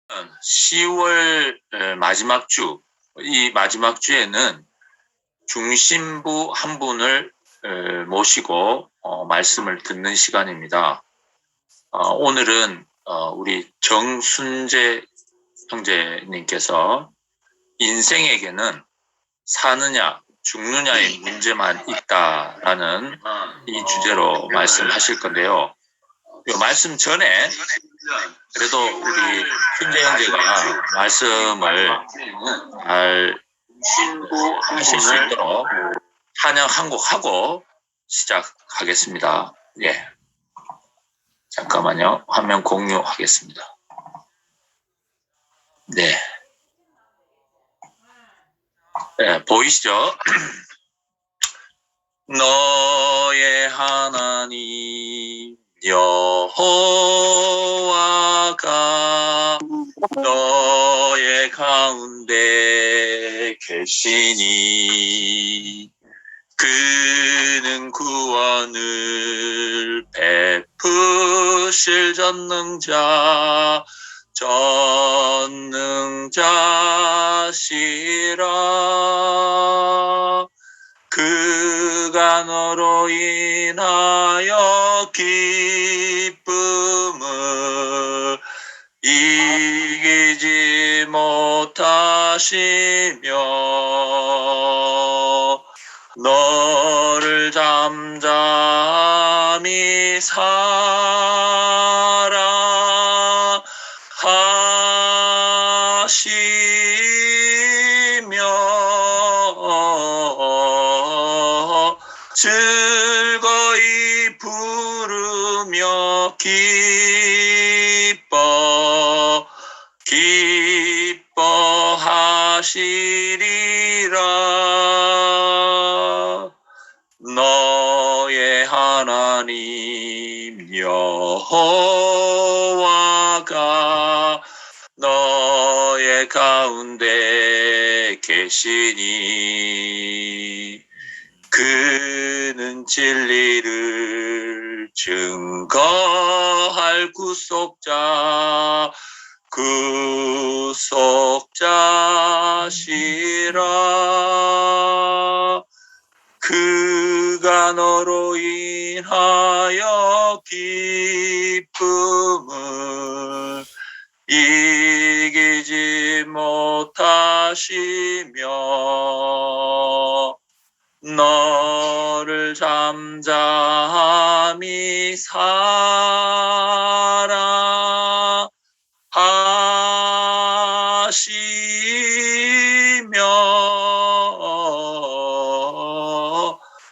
10월 마지막 주, 이 마지막 주에는 중심부 한 분을 모시고 말씀을 듣는 시간입니다. 오늘은 우리 정순재 형제님께서 인생에게는 사느냐 죽느냐의 문제만 있다라는 이 주제로 말씀하실 건데요. 이 말씀 전에 그래도 우리 순재 형제가 말씀을 잘 하실 수 있도록 찬양 한 곡 하고 시작하겠습니다. 예. 잠깐만요. 화면 공유하겠습니다. 네. 네, 보이시죠? 너의 하나님 여호와가 너의 가운데 계시니 그는 구원을 베푸실 전능자시라. 그가 너로 인하여 기쁨을 이기지 못하시며 너를 잠잠히 사랑하시며 즐거이 부르며 기뻐하시리라. 너의 하나님 여호와가 너의 가운데 계시니 그는 진리를 증거할 구속자시라. 그가 너로 인하여 기쁨을 이기지 못하시며 너를 잠잠히 사랑하시며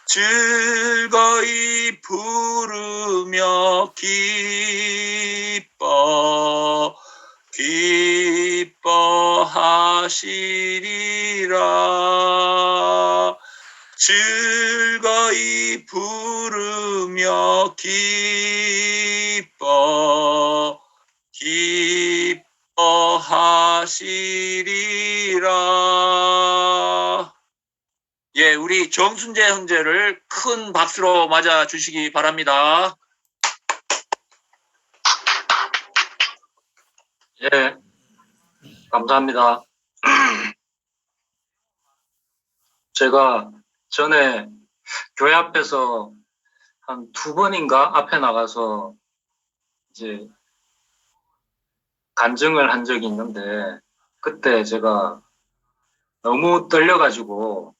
즐거이 부르며 기뻐하시리라. 즐거이 부르며 기뻐하시리라. 예, 우리 정순재 형제를 큰 박수로 맞아 주시기 바랍니다. 예, 감사합니다. 제가 전에 교회 앞에서 한 2번인가 앞에 나가서 이제 간증을 한 적이 있는데, 그때 제가 너무 떨려가지고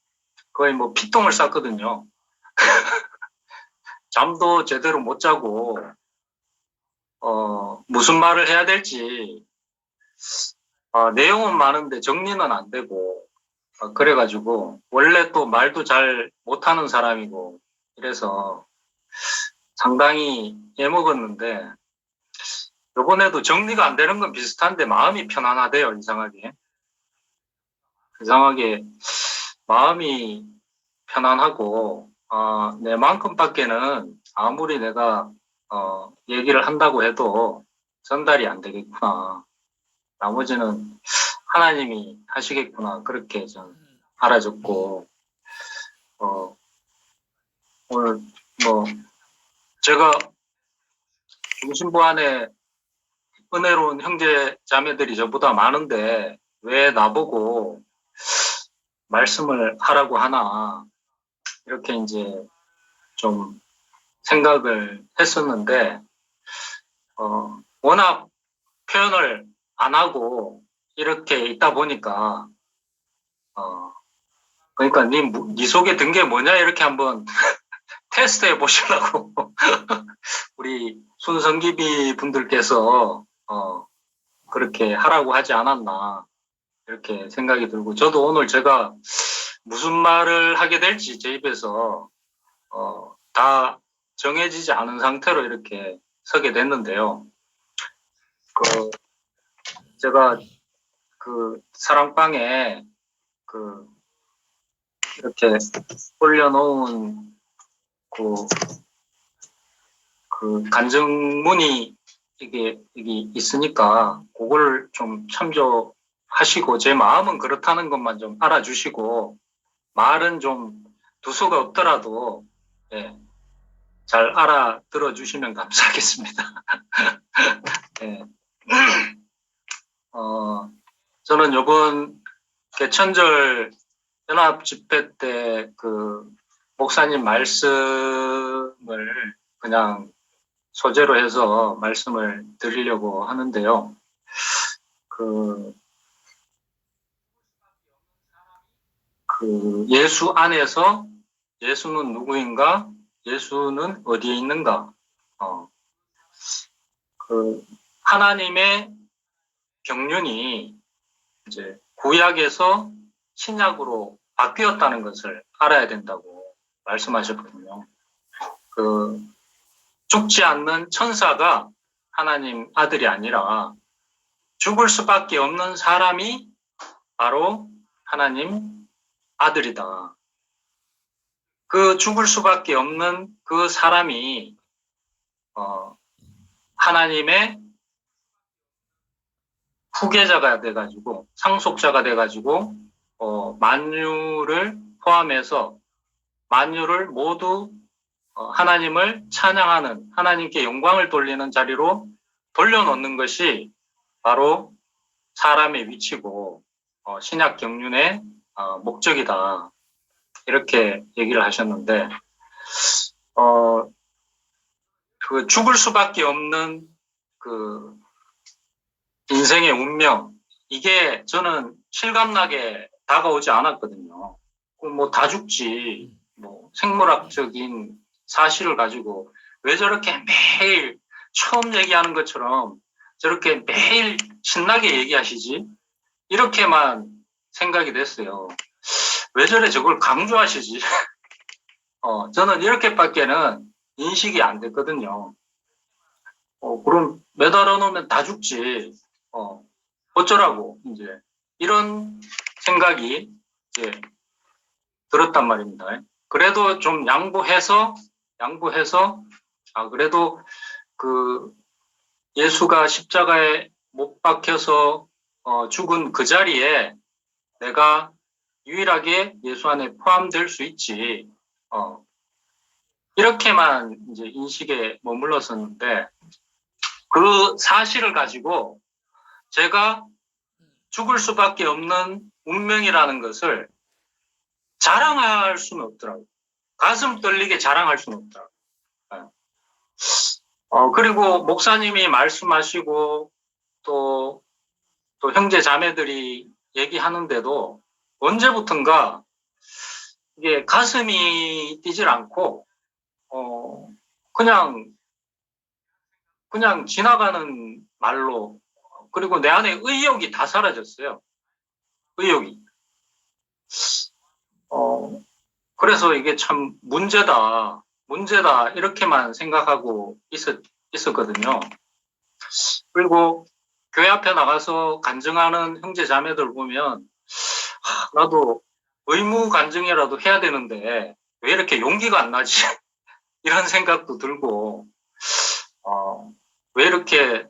거의 뭐 피똥을 쌌거든요. 잠도 제대로 못 자고 무슨 말을 해야 될지 내용은 많은데 정리는 안 되고 그래가지고 원래 또 말도 잘 못하는 사람이고 이래서 상당히 애먹었는데, 이번에도 정리가 안 되는 건 비슷한데 마음이 편안하대요. 이상하게 마음이 편안하고 내만큼밖에는 아무리 내가 얘기를 한다고 해도 전달이 안 되겠구나, 나머지는 하나님이 하시겠구나, 그렇게 좀 알아줬고, 오늘 뭐 제가 중심부 안에 은혜로운 형제 자매들이 저보다 많은데 왜 나보고 말씀을 하라고 하나 이렇게 이제 좀 생각을 했었는데 워낙 표현을 안 하고 이렇게 있다 보니까 그러니까 네 속에 든 게 뭐냐 이렇게 한번 테스트 해 보시려고 우리 순성기비 분들께서 그렇게 하라고 하지 않았나 이렇게 생각이 들고 저도 오늘 제가 무슨 말을 하게 될지 제 입에서 다 정해지지 않은 상태로 이렇게 서게 됐는데요. 제가 그 사랑방에 이렇게 올려놓은 그 간증문이 이게 있으니까 그걸 좀 참조하시고 제 마음은 그렇다는 것만 좀 알아주시고 말은 좀 두서가 없더라도 잘 알아들어 주시면 감사하겠습니다. 네. 저는 이번 개천절 연합 집회 때 그 목사님 말씀을 그냥 소재로 해서 말씀을 드리려고 하는데요. 그 예수 안에서 예수는 누구인가? 예수는 어디에 있는가? 하나님의 경륜이 이제 구약에서 신약으로 바뀌었다는 것을 알아야 된다고 말씀하셨거든요. 죽지 않는 천사가 하나님 아들이 아니라 죽을 수밖에 없는 사람이 바로 하나님 아들이다. 그 죽을 수밖에 없는 그 사람이 하나님의 후계자가 돼가지고 상속자가 돼가지고 만유를 포함해서 만유를 모두 하나님을 찬양하는 하나님께 영광을 돌리는 자리로 돌려놓는 것이 바로 사람의 위치고 신약 경륜의 목적이다. 이렇게 얘기를 하셨는데 그 죽을 수밖에 없는 그 인생의 운명 이게 저는 실감나게 다가오지 않았거든요. 뭐 다 죽지 뭐 생물학적인 사실을 가지고 왜 저렇게 매일 처음 얘기하는 것처럼 저렇게 매일 신나게 얘기하시지? 이렇게만 생각이 됐어요. 왜 저래 저걸 강조하시지? 저는 이렇게밖에는 인식이 안 됐거든요. 그럼 매달아 놓으면 다 죽지. 어쩌라고, 이제. 이런 생각이 이제 들었단 말입니다. 그래도 좀 양보해서, 그래도 예수가 십자가에 못 박혀서 죽은 그 자리에 내가 유일하게 예수 안에 포함될 수 있지. 이렇게만 이제 인식에 머물렀었는데 그 사실을 가지고 제가 죽을 수밖에 없는 운명이라는 것을 자랑할 수는 없더라고요. 가슴 떨리게 자랑할 수는 없더라고요. 그리고 목사님이 말씀하시고 또 형제 자매들이 얘기하는데도 언제부턴가 이게 가슴이 뛰질 않고 그냥 지나가는 말로 그리고 내 안에 의욕이 다 사라졌어요. 의욕이. 그래서 이게 참 문제다 이렇게만 생각하고 있었거든요. 그리고 교회 앞에 나가서 간증하는 형제 자매들 보면 나도 의무 간증이라도 해야 되는데 왜 이렇게 용기가 안 나지? 이런 생각도 들고 왜 이렇게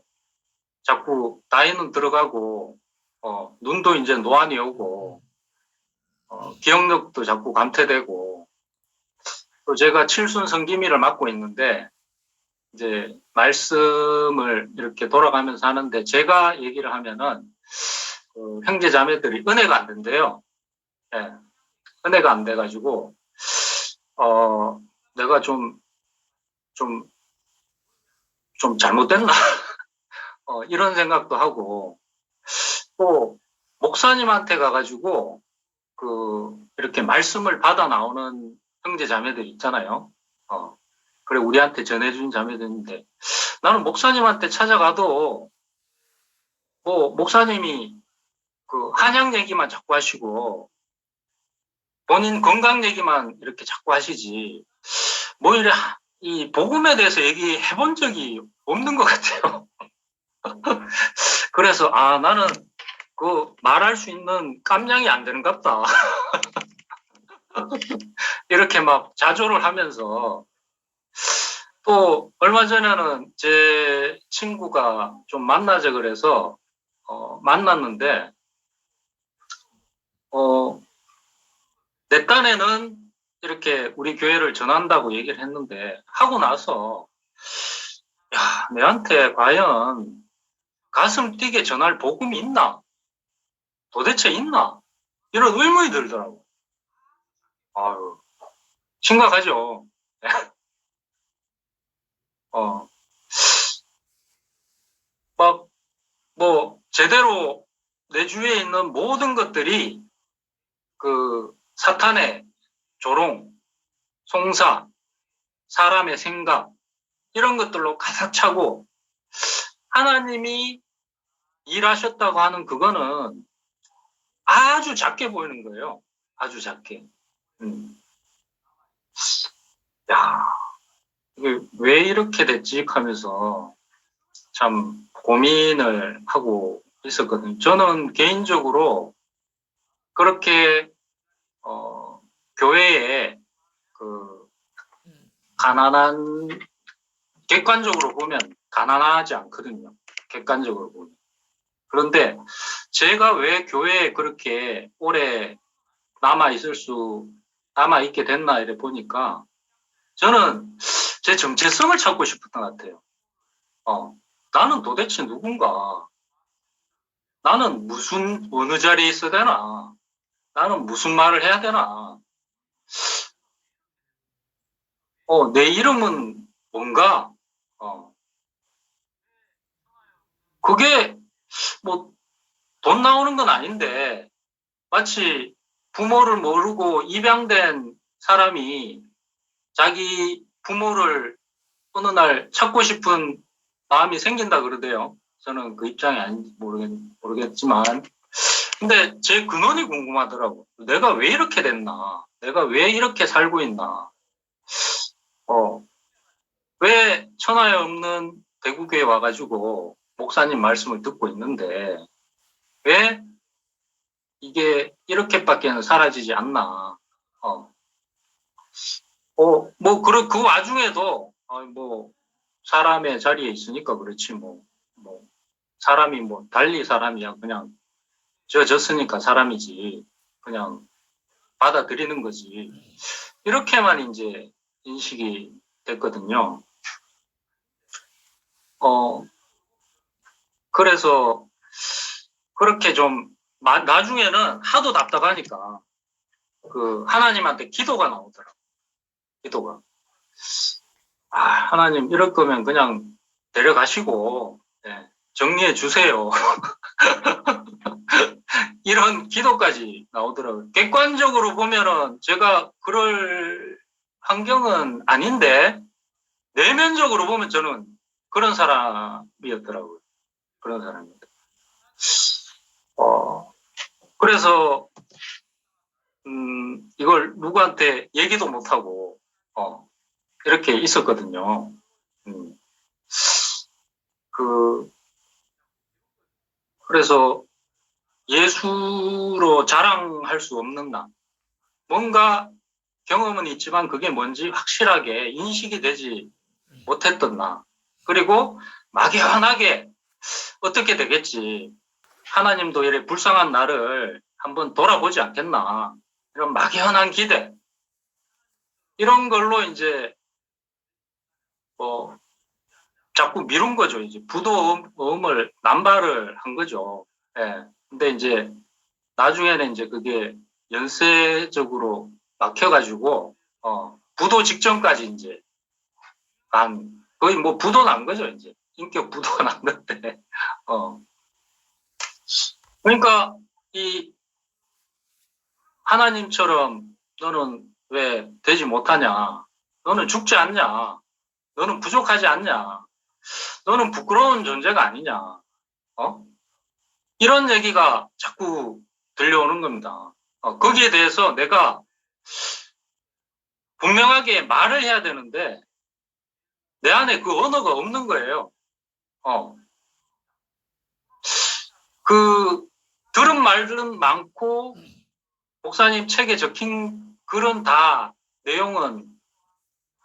자꾸 나이는 들어가고 눈도 이제 노안이 오고 기억력도 자꾸 감퇴되고 또 제가 칠순 성기미를 맡고 있는데 이제 말씀을 이렇게 돌아가면서 하는데 제가 얘기를 하면은 형제 자매들이 은혜가 안 된대요. 예, 은혜가 안 돼가지고 내가 좀 잘못됐나 이런 생각도 하고 또 목사님한테 가가지고 이렇게 말씀을 받아 나오는 형제 자매들 있잖아요. 그래 우리한테 전해준 자매들인데 나는 목사님한테 찾아가도 뭐 목사님이 한약 얘기만 자꾸 하시고 본인 건강 얘기만 이렇게 자꾸 하시지 뭐 이래 이 복음에 대해서 얘기해 본 적이 없는 것 같아요. 그래서 나는 말할 수 있는 깜냥이 안 되는갑다. 이렇게 막 자조를 하면서 또 얼마 전에는 제 친구가 좀 만나자 그래서 만났는데 내 딴에는 이렇게 우리 교회를 전한다고 얘기를 했는데 하고 나서 야 내한테 과연 가슴 뛰게 전할 복음이 있나? 도대체 있나? 이런 의문이 들더라고. 아유 심각하죠. 막 뭐 제대로 내 주위에 있는 모든 것들이 사탄의 조롱, 송사, 사람의 생각 이런 것들로 가득 차고 하나님이 일하셨다고 하는 그거는 아주 작게 보이는 거예요. 아주 작게. 야, 이게 왜 이렇게 됐지 하면서 참 고민을 하고 있었거든요. 저는 개인적으로 그렇게 교회에 가난한 객관적으로 보면 가난하지 않거든요. 객관적으로 보면. 그런데 제가 왜 교회에 그렇게 오래 남아있게 됐나 이래 보니까 저는 제 정체성을 찾고 싶었던 것 같아요. 나는 도대체 누군가? 나는 어느 자리에 있어야 되나? 나는 무슨 말을 해야 되나? 내 이름은 뭔가? 그게 뭐 돈 나오는 건 아닌데 마치 부모를 모르고 입양된 사람이 자기 부모를 어느 날 찾고 싶은 마음이 생긴다 그러대요. 저는 그 입장이 아닌지 모르겠지만 근데 제 근원이 궁금하더라고. 내가 왜 이렇게 됐나? 내가 왜 이렇게 살고 있나? 왜 천하에 없는 대구교에 와가지고 목사님 말씀을 듣고 있는데 왜 이게 이렇게밖에는 사라지지 않나? 그 와중에도 사람의 자리에 있으니까 그렇지 사람이 달리 사람이야 그냥 지어졌으니까 사람이지 그냥 받아들이는 거지 이렇게만 이제 인식이 됐거든요. 그래서 그렇게 좀 나중에는 하도 답답하니까 하나님한테 기도가 나오더라고. 기도가. 하나님 이럴 거면 그냥 데려가시고 정리해 주세요. 이런 기도까지 나오더라고요. 객관적으로 보면은 제가 그럴 환경은 아닌데 내면적으로 보면 저는 그런 사람이었더라고요. 그런 사람입니다. 그래서 이걸 누구한테 얘기도 못하고 이렇게 있었거든요. 그래서 예수로 자랑할 수 없는 나. 뭔가 경험은 있지만 그게 뭔지 확실하게 인식이 되지 못했던 나. 그리고 막연하게 어떻게 되겠지. 하나님도 이래 불쌍한 나를 한번 돌아보지 않겠나. 이런 막연한 기대. 이런 걸로 이제 자꾸 미룬 거죠. 이제 부도음을 남발을 한 거죠. 예. 근데 이제 나중에는 이제 그게 연쇄적으로 막혀가지고, 부도 직전까지 이제 거의 뭐 부도 난 거죠. 이제 인격 부도가 난 건데, 그러니까 이 하나님처럼 너는 왜 되지 못하냐? 너는 죽지 않냐? 너는 부족하지 않냐? 너는 부끄러운 존재가 아니냐? 이런 얘기가 자꾸 들려오는 겁니다. 거기에 대해서 내가 분명하게 말을 해야 되는데 내 안에 그 언어가 없는 거예요. 그 들은 말들은 많고 목사님 책에 적힌 글은 다 내용은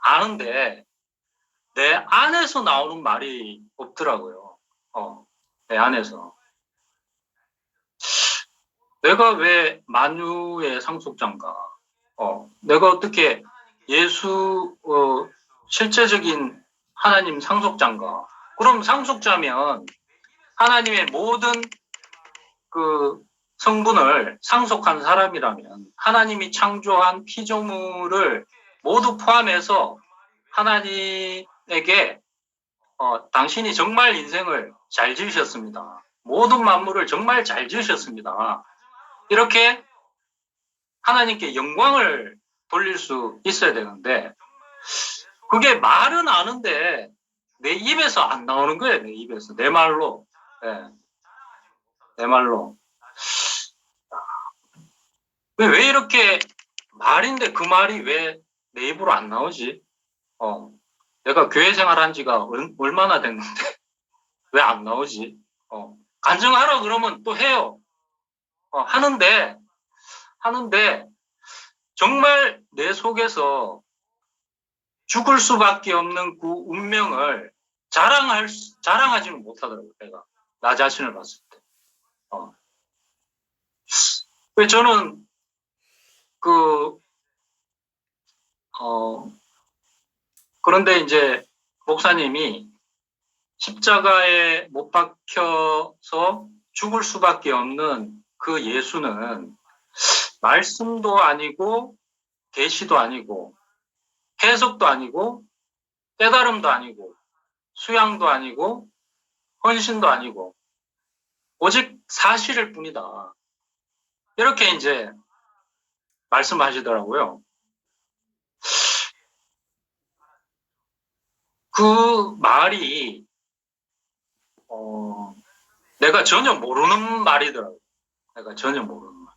아는데 내 안에서 나오는 말이 없더라고요. 내 안에서. 내가 왜 만유의 상속자인가? 내가 어떻게 예수 실제적인 하나님 상속자인가? 그럼 상속자면 하나님의 모든 그 성분을 상속한 사람이라면 하나님이 창조한 피조물을 모두 포함해서 하나님에게 당신이 정말 인생을 잘 지으셨습니다. 모든 만물을 정말 잘 지으셨습니다. 이렇게 하나님께 영광을 돌릴 수 있어야 되는데 그게 말은 아는데 내 입에서 안 나오는 거예요. 내 입에서. 내 말로. 네. 내 말로. 왜 이렇게 말인데 그 말이 왜 내 입으로 안 나오지? 내가 교회 생활한 지가 얼마나 됐는데 왜 안 나오지? 간증하라 그러면 또 해요. 하는데 정말 내 속에서 죽을 수밖에 없는 그 운명을 자랑하지는 못하더라고요. 내가 나 자신을 봤을 때. 왜 저는 그런데 이제 목사님이 십자가에 못 박혀서 죽을 수밖에 없는 그 예수는 말씀도 아니고 계시도 아니고 해석도 아니고 깨달음도 아니고 수양도 아니고 헌신도 아니고 오직 사실일 뿐이다. 이렇게 이제 말씀하시더라고요. 그 말이 내가 전혀 모르는 말이더라고요. 내가 전혀 모르는 말.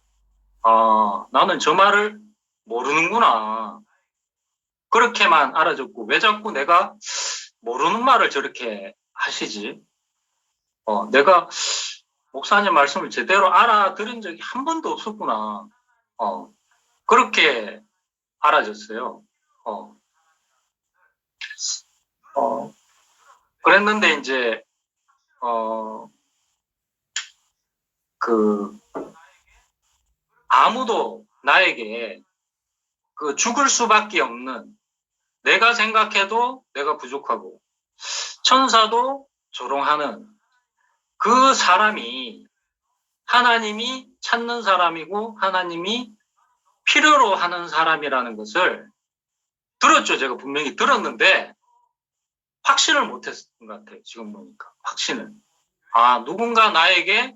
나는 저 말을 모르는구나. 그렇게만 알아듣고 왜 자꾸 내가 모르는 말을 저렇게 하시지? 내가 목사님 말씀을 제대로 알아들은 적이 한 번도 없었구나. 그렇게 알아졌어요. 그랬는데 이제 아무도 나에게 그 죽을 수밖에 없는 내가 생각해도 내가 부족하고 천사도 조롱하는 그 사람이 하나님이 찾는 사람이고 하나님이 필요로 하는 사람이라는 것을 들었죠. 제가 분명히 들었는데 확신을 못했던 것 같아요. 지금 보니까 확신을. 누군가 나에게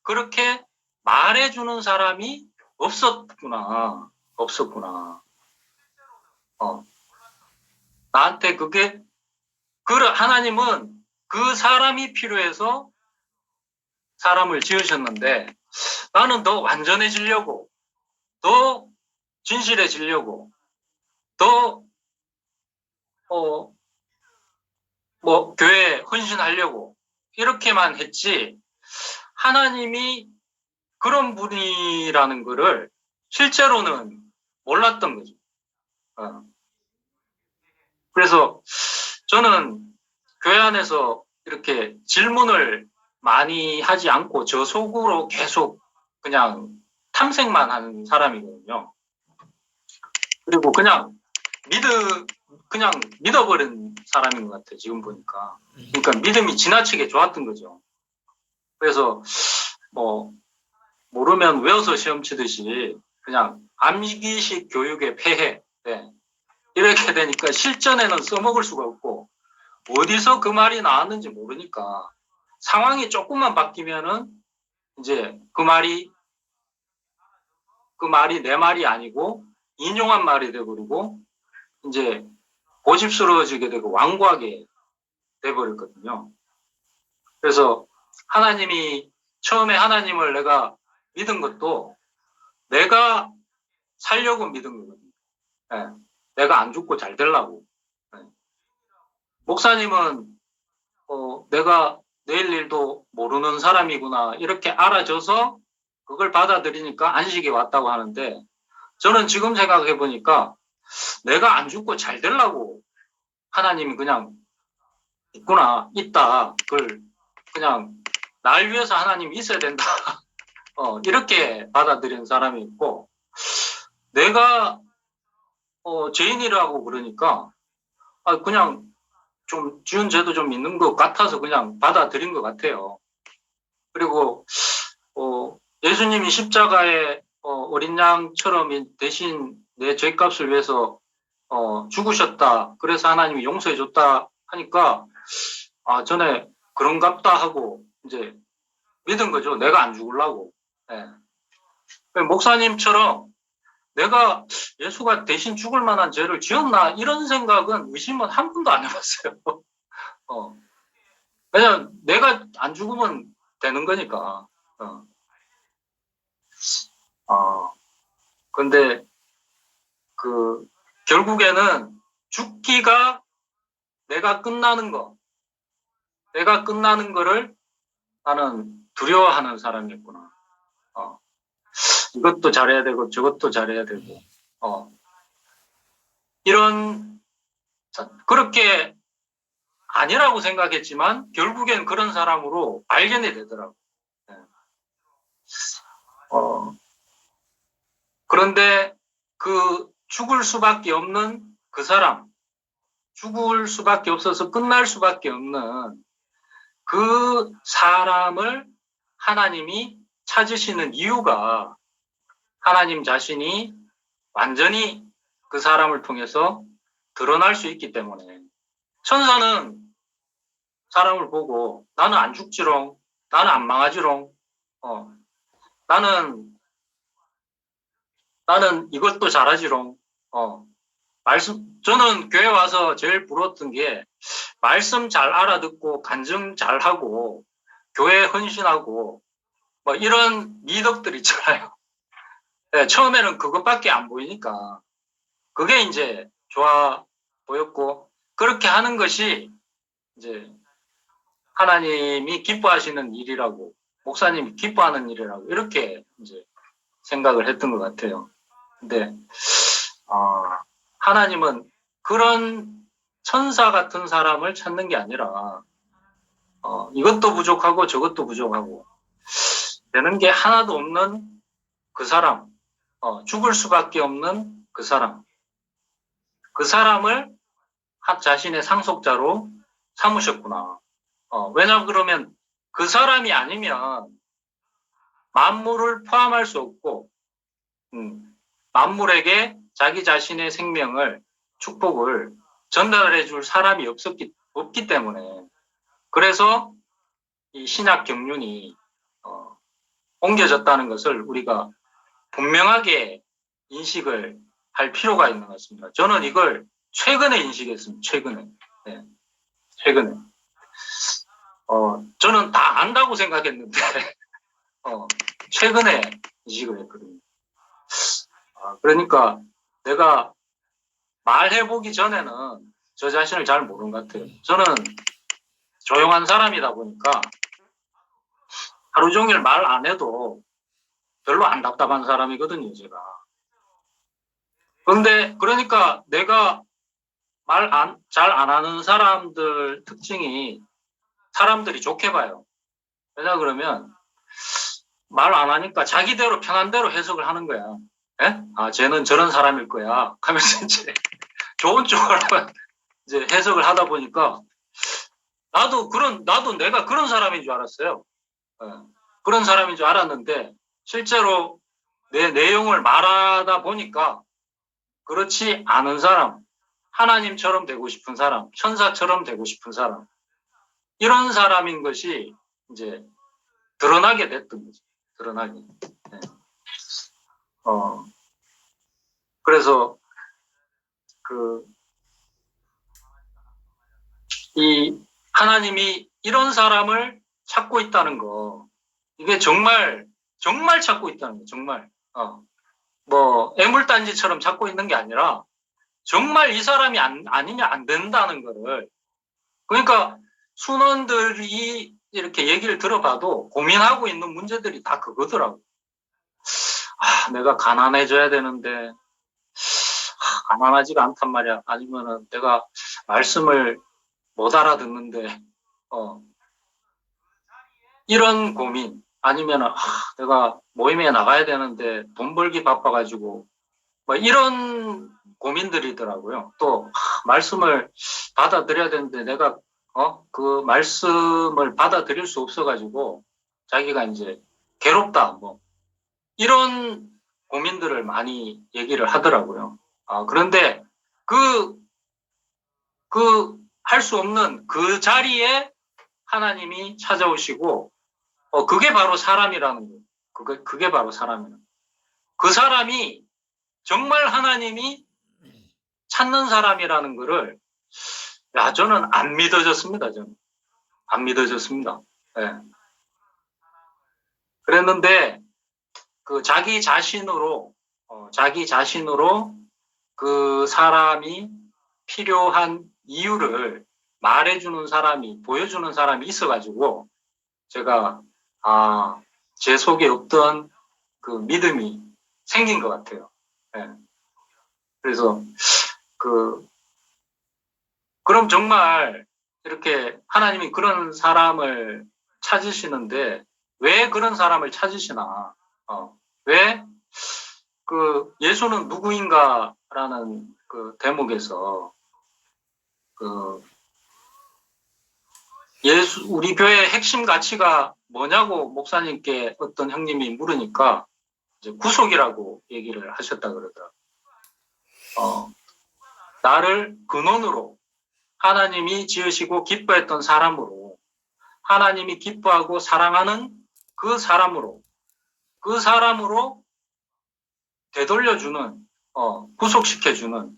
그렇게 말해주는 사람이 없었구나. 나한테 하나님은 그 사람이 필요해서 사람을 지으셨는데 나는 더 완전해지려고, 더 진실해지려고, 더 교회에 헌신하려고 이렇게만 했지 하나님이 그런 분이라는 거를 실제로는 몰랐던 거죠. 그래서 저는 교회 안에서 이렇게 질문을 많이 하지 않고 저 속으로 계속 그냥 탐색만 하는 사람이거든요. 그리고 그냥 그냥 믿어버린 사람인 것 같아요. 지금 보니까. 그러니까 믿음이 지나치게 좋았던 거죠. 그래서 뭐 모르면 외워서 시험 치듯이 그냥 암기식 교육의 폐해. 네. 이렇게 되니까 실전에는 써먹을 수가 없고 어디서 그 말이 나왔는지 모르니까 상황이 조금만 바뀌면은 이제 그 말이 내 말이 아니고 인용한 말이 돼버리고 이제 고집스러워지게 되고 완고하게 돼버렸거든요. 그래서 하나님이 처음에 하나님을 내가 믿은 것도 내가 살려고 믿은 거거든요. 네. 내가 안 죽고 잘 되려고. 네. 목사님은 내가 내일 일도 모르는 사람이구나 이렇게 알아줘서 그걸 받아들이니까 안식이 왔다고 하는데 저는 지금 생각해 보니까 내가 안 죽고 잘 되려고 하나님이 그냥 있다. 그걸 그냥 날 위해서 하나님이 있어야 된다. 이렇게 받아들인 사람이 있고 내가 죄인이라고 그러니까 그냥 좀 지은 죄도 좀 있는 것 같아서 그냥 받아들인 것 같아요. 그리고 예수님이 십자가에 어린 양처럼 대신 내 죄값을 위해서 죽으셨다. 그래서 하나님이 용서해 줬다 하니까 전에 그런갑다 하고 이제 믿은 거죠. 내가 안 죽으려고. 네. 목사님처럼 내가 예수가 대신 죽을 만한 죄를 지었나 이런 생각은 의심은 한 번도 안 해봤어요. 왜냐면 내가 안 죽으면 되는 거니까. 근데 결국에는 죽기가 내가 끝나는 거를 나는 두려워하는 사람이었구나. 이것도 잘해야 되고 저것도 잘해야 되고 그렇게 아니라고 생각했지만 결국엔 그런 사람으로 발견이 되더라고. 네. 그런데 그 죽을 수밖에 없는 그 사람, 죽을 수밖에 없어서 끝날 수밖에 없는 그 사람을 하나님이 찾으시는 이유가 하나님 자신이 완전히 그 사람을 통해서 드러날 수 있기 때문에 천사는 사람을 보고 나는 안 죽지롱, 나는 안 망하지롱, 나는 이것도 잘하지롱. 저는 교회 와서 제일 부러웠던 게 말씀 잘 알아듣고 간증 잘하고 교회 헌신하고 뭐 이런 미덕들 있잖아요. 네, 처음에는 그것밖에 안 보이니까 그게 이제 좋아 보였고 그렇게 하는 것이 이제 하나님이 기뻐하시는 일이라고 목사님이 기뻐하는 일이라고 이렇게 이제 생각을 했던 것 같아요. 근데 하나님은 그런 천사 같은 사람을 찾는 게 아니라 이것도 부족하고 저것도 부족하고 되는 게 하나도 없는 그 사람, 죽을 수밖에 없는 그 사람을 자신의 상속자로 삼으셨구나. 왜냐 그러면 그 사람이 아니면 만물을 포함할 수 없고 만물에게 자기 자신의 생명을 축복을 전달해 줄 사람이 없기 때문에 그래서 이 신약 경륜이 옮겨졌다는 것을 우리가 분명하게 인식을 할 필요가 있는 것 같습니다. 저는 이걸 최근에 인식했습니다. 최근에. 네. 최근에. 저는 다 안다고 생각했는데 최근에 인식을 했거든요. 그러니까 내가 말해보기 전에는 저 자신을 잘 모르는 것 같아요. 저는 조용한 사람이다 보니까 하루 종일 말 안 해도 별로 안 답답한 사람이거든요, 제가. 그런데 그러니까 내가 말 잘 안 하는 사람들 특징이 사람들이 좋게 봐요. 왜냐 그러면 말 안 하니까 자기대로 편한 대로 해석을 하는 거야. 예? 쟤는 저런 사람일 거야. 하면서 이제 좋은 쪽으로 이제 해석을 하다 보니까 나도 내가 그런 사람인 줄 알았어요. 예, 그런 사람인 줄 알았는데 실제로 내 내용을 말하다 보니까 그렇지 않은 사람, 하나님처럼 되고 싶은 사람, 천사처럼 되고 싶은 사람, 이런 사람인 것이 이제 드러나게 됐던 거죠. 드러나게. 네. 그래서 이 하나님이 이런 사람을 찾고 있다는 거, 이게 정말 찾고 있다는 거예요. 정말. 뭐 애물단지처럼 찾고 있는 게 아니라 정말 이 사람이 아니냐 안 된다는 거를. 그러니까 순원들이 이렇게 얘기를 들어봐도 고민하고 있는 문제들이 다 그거더라고. 내가 가난해져야 되는데 가난하지가 않단 말이야. 아니면은 내가 말씀을 못 알아듣는데 이런 고민, 아니면은 내가 모임에 나가야 되는데 돈 벌기 바빠가지고 뭐 이런 고민들이더라고요. 또 말씀을 받아들여야 되는데 내가 그 말씀을 받아들일 수 없어가지고 자기가 이제 괴롭다, 뭐 이런 고민들을 많이 얘기를 하더라고요. 그런데 할 수 없는 그 자리에 하나님이 찾아오시고, 그게 바로 사람이라는 거예요. 그게 바로 사람이라는 거예요. 그 사람이 정말 하나님이 찾는 사람이라는 거를, 저는 안 믿어졌습니다. 저는. 안 믿어졌습니다. 네. 그랬는데, 자기 자신으로 그 사람이 필요한 이유를 말해주는 사람이, 보여주는 사람이 있어가지고, 제가, 제 속에 없던 그 믿음이 생긴 것 같아요. 네. 그래서, 그럼 정말 이렇게 하나님이 그런 사람을 찾으시는데, 왜 그런 사람을 찾으시나? 왜 예수는 누구인가라는 그 대목에서 우리 교회의 핵심 가치가 뭐냐고 목사님께 어떤 형님이 물으니까 이제 구속이라고 얘기를 하셨다 그러더라고요. 나를 근원으로 하나님이 지으시고 기뻐했던 사람으로, 하나님이 기뻐하고 사랑하는 그 사람으로 되돌려주는, 구속시켜주는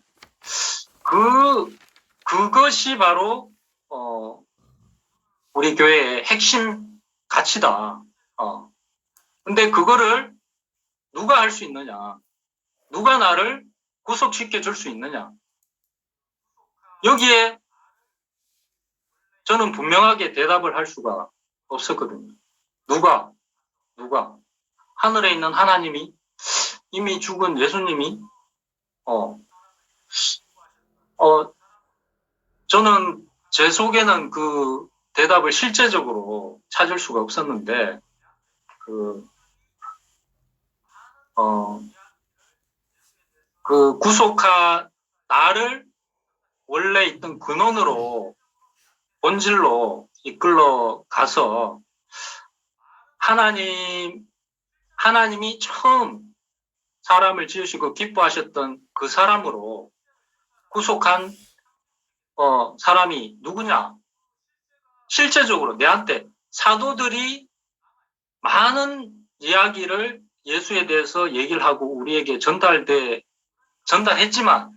그것이 바로 우리 교회의 핵심 가치다. 근데 그거를 누가 할 수 있느냐? 누가 나를 구속시켜 줄 수 있느냐? 여기에 저는 분명하게 대답을 할 수가 없었거든요. 누가? 하늘에 있는 하나님이, 이미 죽은 예수님이, 저는 제 속에는 그 대답을 실제적으로 찾을 수가 없었는데, 나를 원래 있던 근원으로, 본질로 이끌러 가서 하나님이 처음 사람을 지으시고 기뻐하셨던 그 사람으로 구속한 사람이 누구냐? 실제적으로 내한테 사도들이 많은 이야기를 예수에 대해서 얘기를 하고 우리에게 전달했지만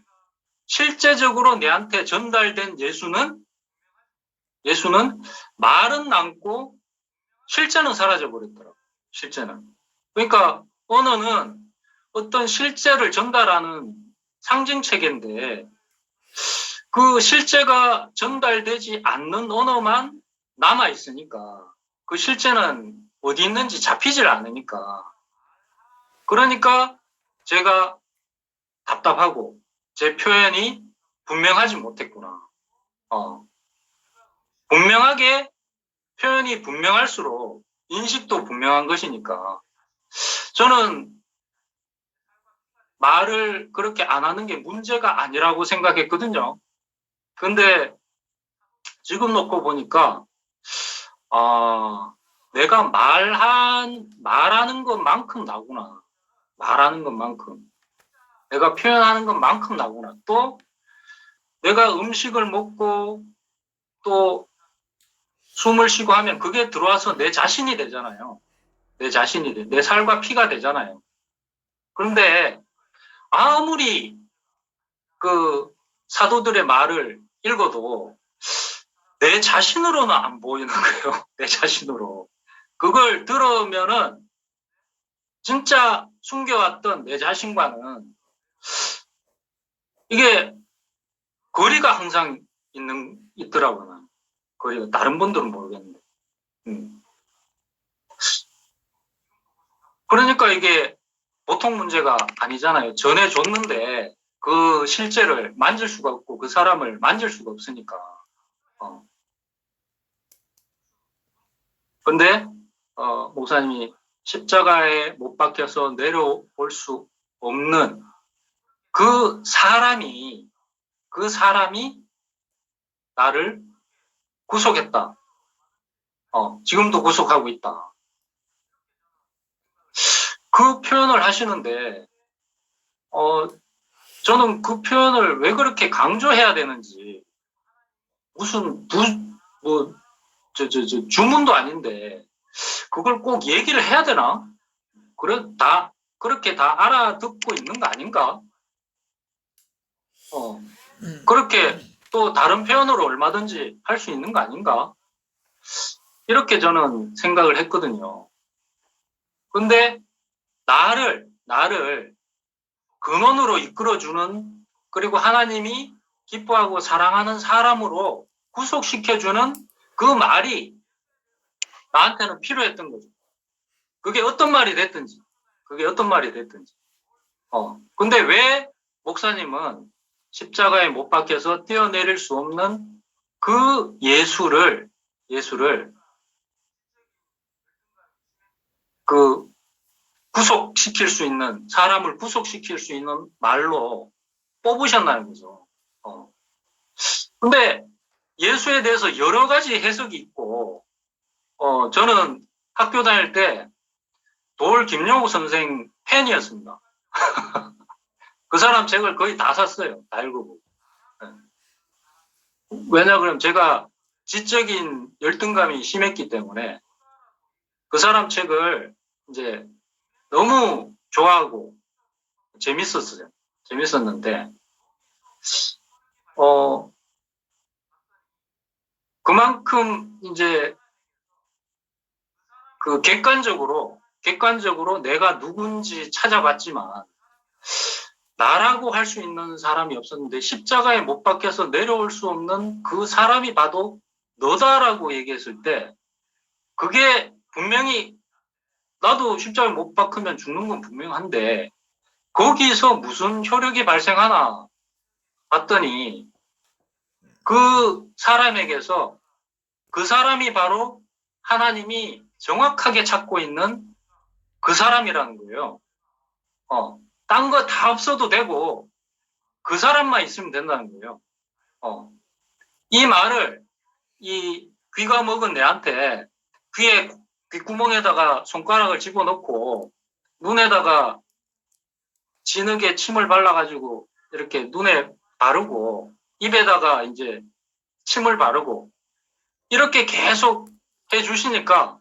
실제적으로 내한테 전달된 예수는 말은 남고 실제는 사라져버렸더라고요. 실제는. 그러니까 언어는 어떤 실제를 전달하는 상징체계인데 그 실제가 전달되지 않는 언어만 남아있으니까 그 실제는 어디 있는지 잡히질 않으니까, 그러니까 제가 답답하고 제 표현이 분명하지 못했구나. 분명하게 표현이 분명할수록 인식도 분명한 것이니까 저는 말을 그렇게 안 하는 게 문제가 아니라고 생각했거든요. 근데 지금 놓고 보니까 내가 말하는 것만큼 나구나. 말하는 것만큼. 내가 표현하는 것만큼 나구나. 또 내가 음식을 먹고 또 숨을 쉬고 하면 그게 들어와서 내 자신이 되잖아요. 내 자신이 돼. 내 살과 피가 되잖아요. 그런데 아무리 그 사도들의 말을 읽어도 내 자신으로는 안 보이는 거예요. 내 자신으로. 그걸 들으면은 진짜 숨겨왔던 내 자신과는 이게 거리가 항상 있더라고요. 거리가. 다른 분들은 모르겠는데. 그러니까 이게 보통 문제가 아니잖아요. 전해줬는데 그 실제를 만질 수가 없고 그 사람을 만질 수가 없으니까. 근데 목사님이 십자가에 못 박혀서 내려올 수 없는 그 사람이 나를 구속했다. 지금도 구속하고 있다. 그 표현을 하시는데 저는 그 표현을 왜 그렇게 강조해야 되는지, 무슨 주문도 아닌데 그걸 꼭 얘기를 해야 되나? 그렇게 다 알아듣고 있는 거 아닌가? 그렇게 또 다른 표현으로 얼마든지 할 수 있는 거 아닌가? 이렇게 저는 생각을 했거든요. 근데 나를 근원으로 이끌어주는, 그리고 하나님이 기뻐하고 사랑하는 사람으로 구속시켜주는 그 말이 나한테는 필요했던 거죠. 그게 어떤 말이 됐든지. 근데 왜 목사님은 십자가에 못 박혀서 뛰어내릴 수 없는 그 예수를 그 구속시킬 수 있는, 사람을 구속시킬 수 있는 말로 뽑으셨나는 거죠. 근데 예수에 대해서 여러 가지 해석이 있고, 저는 학교 다닐 때 돌 김영우 선생 팬이었습니다. 그 사람 책을 거의 다 샀어요. 다 읽어보고. 왜냐 그러면 제가 지적인 열등감이 심했기 때문에 그 사람 책을 이제 너무 좋아하고 재밌었는데, 그만큼 이제 그 객관적으로 내가 누군지 찾아봤지만 나라고 할 수 있는 사람이 없었는데, 십자가에 못 박혀서 내려올 수 없는 그 사람이 봐도 너다라고 얘기했을 때, 그게 분명히 나도 십자가에 못 박히면 죽는 건 분명한데 거기서 무슨 효력이 발생하나 봤더니 그 사람에게서, 그 사람이 바로 하나님이 정확하게 찾고 있는 그 사람이라는 거예요. 딴 거 다 없어도 되고 그 사람만 있으면 된다는 거예요. 이 말을 이 귀가 먹은 내한테 귓구멍에다가 손가락을 집어넣고 눈에다가 진흙에 침을 발라가지고 이렇게 눈에 바르고 입에다가 이제 침을 바르고 이렇게 계속 해주시니까,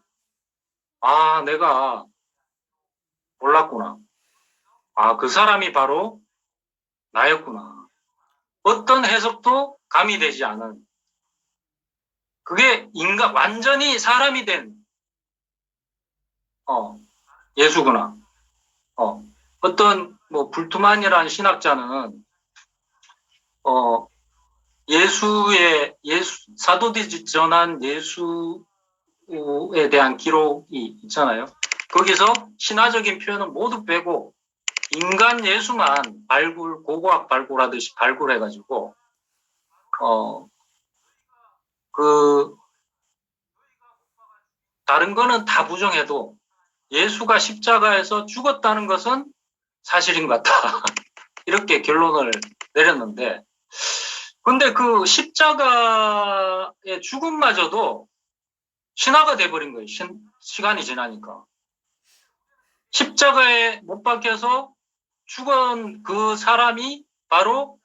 내가 몰랐구나. 그 사람이 바로 나였구나. 어떤 해석도 가미되지 않은, 그게 완전히 사람이 된 예수구나. 어떤 불투만이라는 신학자는 사도들이 전한 예수에 대한 기록이 있잖아요. 거기서 신화적인 표현은 모두 빼고 인간 예수만 고고학 발굴하듯이 발굴해가지고 다른 거는 다 부정해도 예수가 십자가에서 죽었다는 것은 사실인 것 같다. 이렇게 결론을 내렸는데, 근데 그 십자가의 죽음마저도 신화가 돼버린 거예요. 시간이 지나니까. 십자가에 못 박혀서 죽은 그 사람이 바로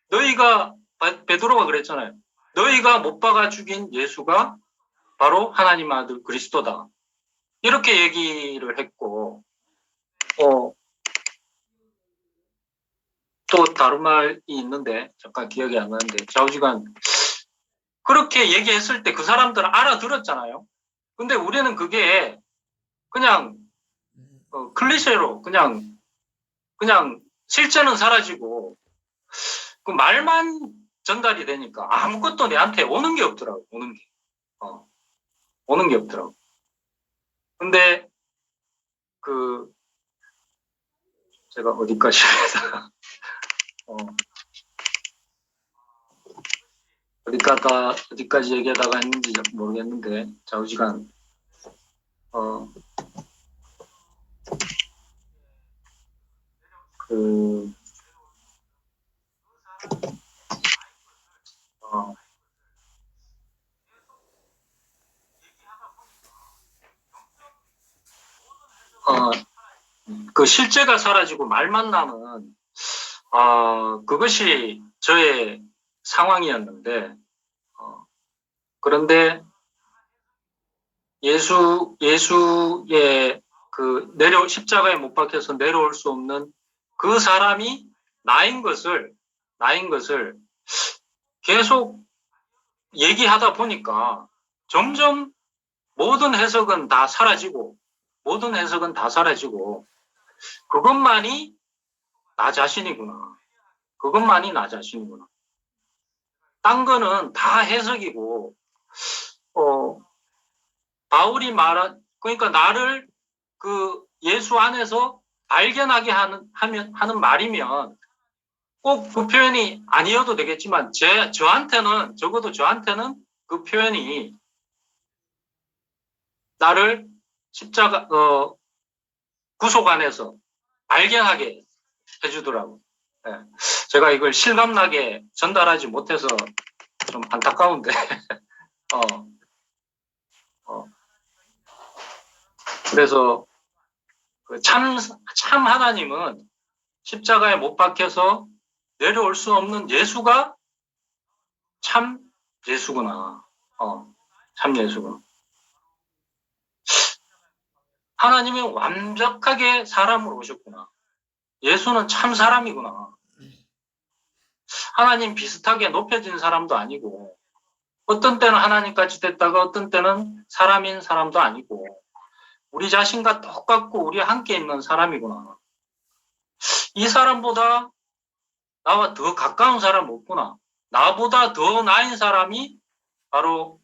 너희가, 베드로가 그랬잖아요. 너희가 못 박아 죽인 예수가 바로 하나님 아들 그리스도다. 이렇게 얘기를 했고, 또 다른 말이 있는데, 잠깐 기억이 안 나는데, 좌우지간 그렇게 얘기했을 때 그 사람들은 알아들었잖아요. 근데 우리는 그게 그냥 클리셰로 그냥 실제는 사라지고 그 말만 전달이 되니까 아무것도 내한테 오는 게 없더라고. 오는 게 없더라고. 근데 제가 어디까지 어디까지 얘기하다가 했는지 모르겠는데, 좌우지간, 그 실제가 사라지고 말만 남은, 그것이 저의 상황이었는데, 그런데 예수의 십자가에 못 박혀서 내려올 수 없는 그 사람이 나인 것을 계속 얘기하다 보니까 점점 모든 해석은 다 사라지고, 그것만이 나 자신이구나. 딴 거는 다 해석이고, 바울이 그러니까 나를 그 예수 안에서 발견하게 하는 말이면 꼭 그 표현이 아니어도 되겠지만, 적어도 저한테는 그 표현이 나를 십자가, 구속 안에서 발견하게 해주더라고. 네. 제가 이걸 실감나게 전달하지 못해서 좀 안타까운데, 그래서 참 하나님은 십자가에 못 박혀서 내려올 수 없는 예수가 참 예수구나. 참 예수구나. 하나님이 완벽하게 사람으로 오셨구나. 예수는 참 사람이구나. 하나님 비슷하게 높여진 사람도 아니고, 어떤 때는 하나님까지 됐다가 어떤 때는 사람인 사람도 아니고, 우리 자신과 똑같고 우리 함께 있는 사람이구나. 이 사람보다 나와 더 가까운 사람 없구나. 나보다 더 나은 사람이 바로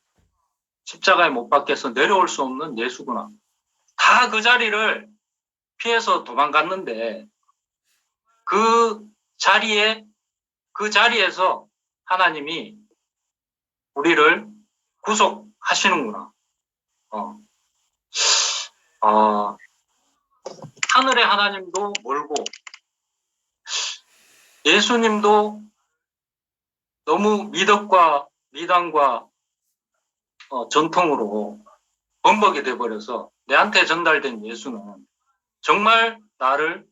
십자가에 못 박혀서 내려올 수 없는 예수구나. 다 그 자리를 피해서 도망갔는데 그 자리에서 하나님이 우리를 구속하시는구나. 하늘의 하나님도 멀고 예수님도 너무 미당과 전통으로 범벅이 돼버려서 내한테 전달된 예수는 정말 나를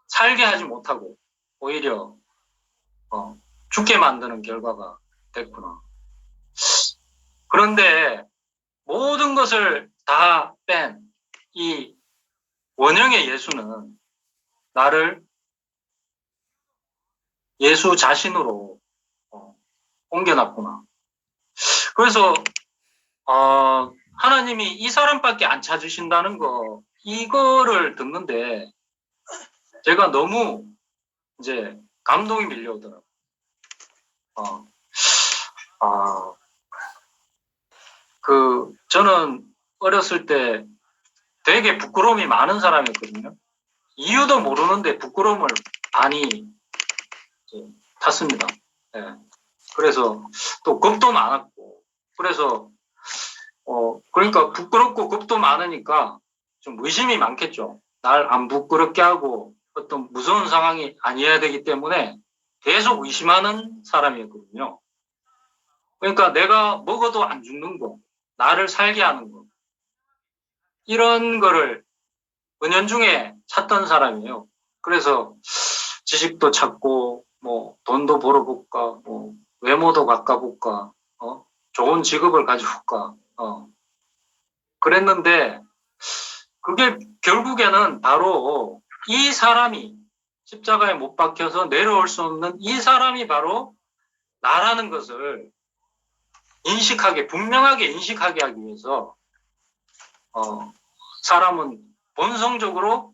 살게 하지 못하고 오히려 죽게 만드는 결과가 됐구나. 그런데 모든 것을 다 뺀 이 원형의 예수는 나를 예수 자신으로 옮겨놨구나. 그래서 하나님이 이 사람밖에 안 찾으신다는 이거를 듣는데 제가 너무 이제 감동이 밀려오더라고요. 저는 어렸을 때 되게 부끄러움이 많은 사람이었거든요. 이유도 모르는데 부끄러움을 많이 탔습니다. 네. 그래서 또 겁도 많았고, 그래서 그러니까 부끄럽고 겁도 많으니까 좀 의심이 많겠죠. 날 안 부끄럽게 하고 어떤 무서운 상황이 아니어야 되기 때문에 계속 의심하는 사람이었거든요. 그러니까 내가 먹어도 안 죽는 거, 나를 살게 하는 거, 이런 거를 은연중에 찾던 사람이에요. 그래서 지식도 찾고, 뭐, 돈도 벌어볼까, 뭐, 외모도 바꿔볼까, 좋은 직업을 가져볼까, 그랬는데, 그게 결국에는 바로 이 사람이 십자가에 못 박혀서 내려올 수 없는 이 사람이 바로 나라는 것을 분명하게 인식하게 하기 위해서, 사람은 본성적으로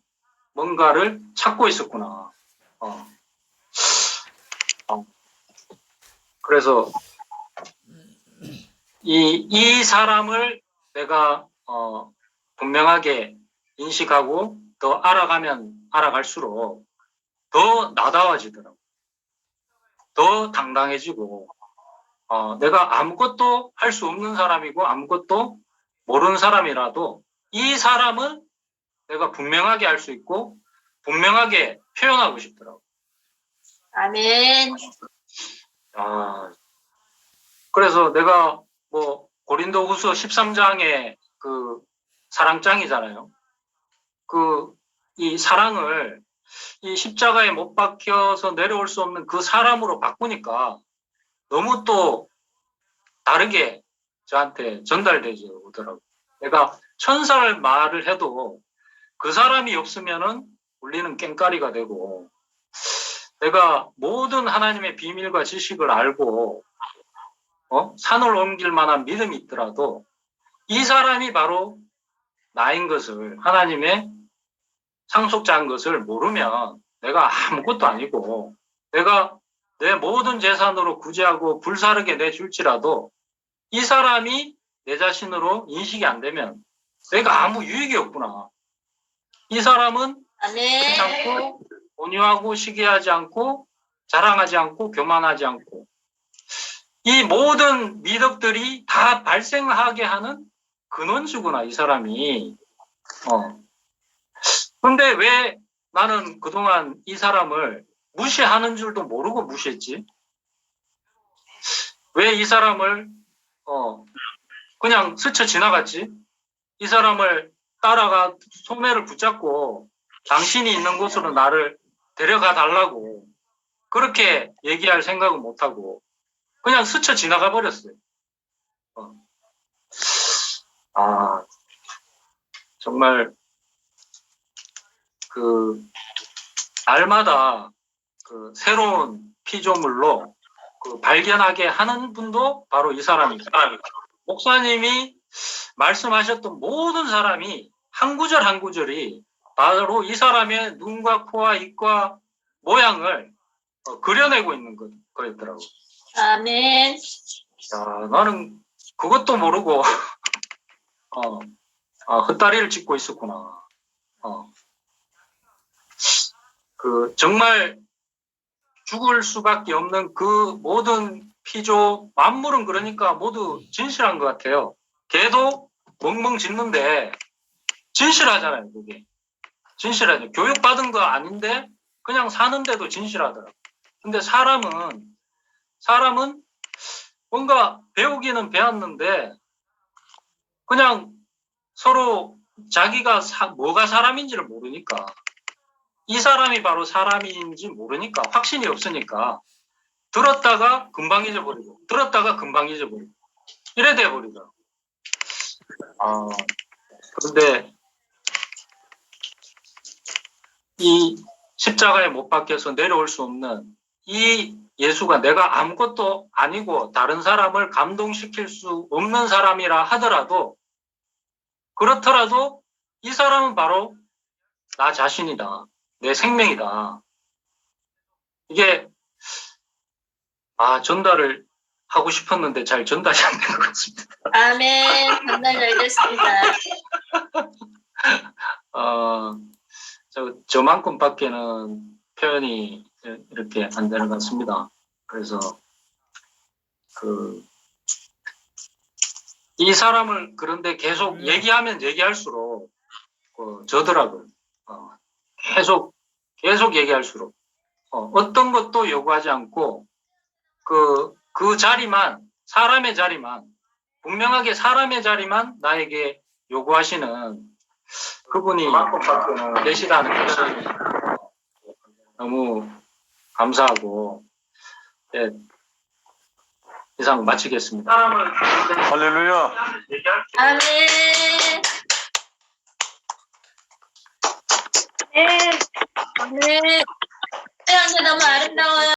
뭔가를 찾고 있었구나. 그래서 이 사람을 내가 분명하게 인식하고 더 알아가면 알아갈수록 더 나다워지더라고. 더 당당해지고 내가 아무것도 할 수 없는 사람이고 아무것도 모르는 사람이라도 이 사람은 내가 분명하게 할 수 있고 분명하게 표현하고 싶더라고. 아멘. 그래서 내가 뭐 고린도후서 13장의 그 사랑장이잖아요. 이 사랑을 이 십자가에 못 박혀서 내려올 수 없는 그 사람으로 바꾸니까 너무 또 다르게 저한테 전달되지 오더라고요. 내가 천사를 말을 해도 그 사람이 없으면은 우리는 깽까리가 되고 내가 모든 하나님의 비밀과 지식을 알고 산을 옮길 만한 믿음이 있더라도 이 사람이 바로 나인 것을 하나님의 상속자인 것을 모르면 내가 아무것도 아니고 내가 내 모든 재산으로 구제하고 불사르게 내줄지라도 이 사람이 내 자신으로 인식이 안 되면 내가 아무 유익이 없구나. 이 사람은 그렇지 않고 온유하고 시기하지 않고 자랑하지 않고 교만하지 않고 이 모든 미덕들이 다 발생하게 하는 근원주구나 이 사람이. 근데 왜 나는 그동안 이 사람을 무시하는 줄도 모르고 무시했지? 왜 이 사람을 그냥 스쳐 지나갔지? 이 사람을 따라가 소매를 붙잡고 당신이 있는 곳으로 나를 데려가 달라고 그렇게 얘기할 생각은 못하고 그냥 스쳐 지나가 버렸어요. 정말 날마다 새로운 피조물로 발견하게 하는 분도 바로 이 사람입니다. 목사님이 말씀하셨던 모든 사람이 한 구절 한 구절이 바로 이 사람의 눈과 코와 입과 모양을 그려내고 있는 거였더라고. 아멘. 나는 그것도 모르고 헛다리를 짚고 있었구나. 정말 죽을 수밖에 없는 그 모든 피조 만물은 그러니까 모두 진실한 것 같아요. 개도 멍멍 짖는데 진실하잖아요. 그게 진실하죠. 교육받은 거 아닌데 그냥 사는데도 진실하더라고요. 근데 사람은 뭔가 배우기는 배웠는데 그냥 서로 자기가 뭐가 사람인지를 모르니까 이 사람이 바로 사람인지 모르니까 확신이 없으니까 들었다가 금방 잊어버리고 들었다가 금방 잊어버리고 이래 돼버리더라고요. 그런데 이 십자가에 못 박혀서 내려올 수 없는 이 예수가 내가 아무것도 아니고 다른 사람을 감동시킬 수 없는 사람이라 하더라도 그렇더라도 이 사람은 바로 나 자신이다. 내 생명이다. 이게 전달을 하고 싶었는데 잘 전달이 안 된 것 같습니다. 아멘. 전달 잘 됐습니다. 저만큼밖에는 표현이 이렇게 안 되는 것 같습니다. 그래서 이 사람을 그런데 계속 얘기하면 얘기할수록 저더라고요. 계속 얘기할수록 어떤 것도 요구하지 않고 그 자리만 사람의 자리만 분명하게 사람의 자리만 나에게 요구하시는 그분이 계시다는 것이 너무 감사하고 예, 이상 마치겠습니다. 할렐루야. 아멘. 네. 아멘. 네, 너무 아름다워요.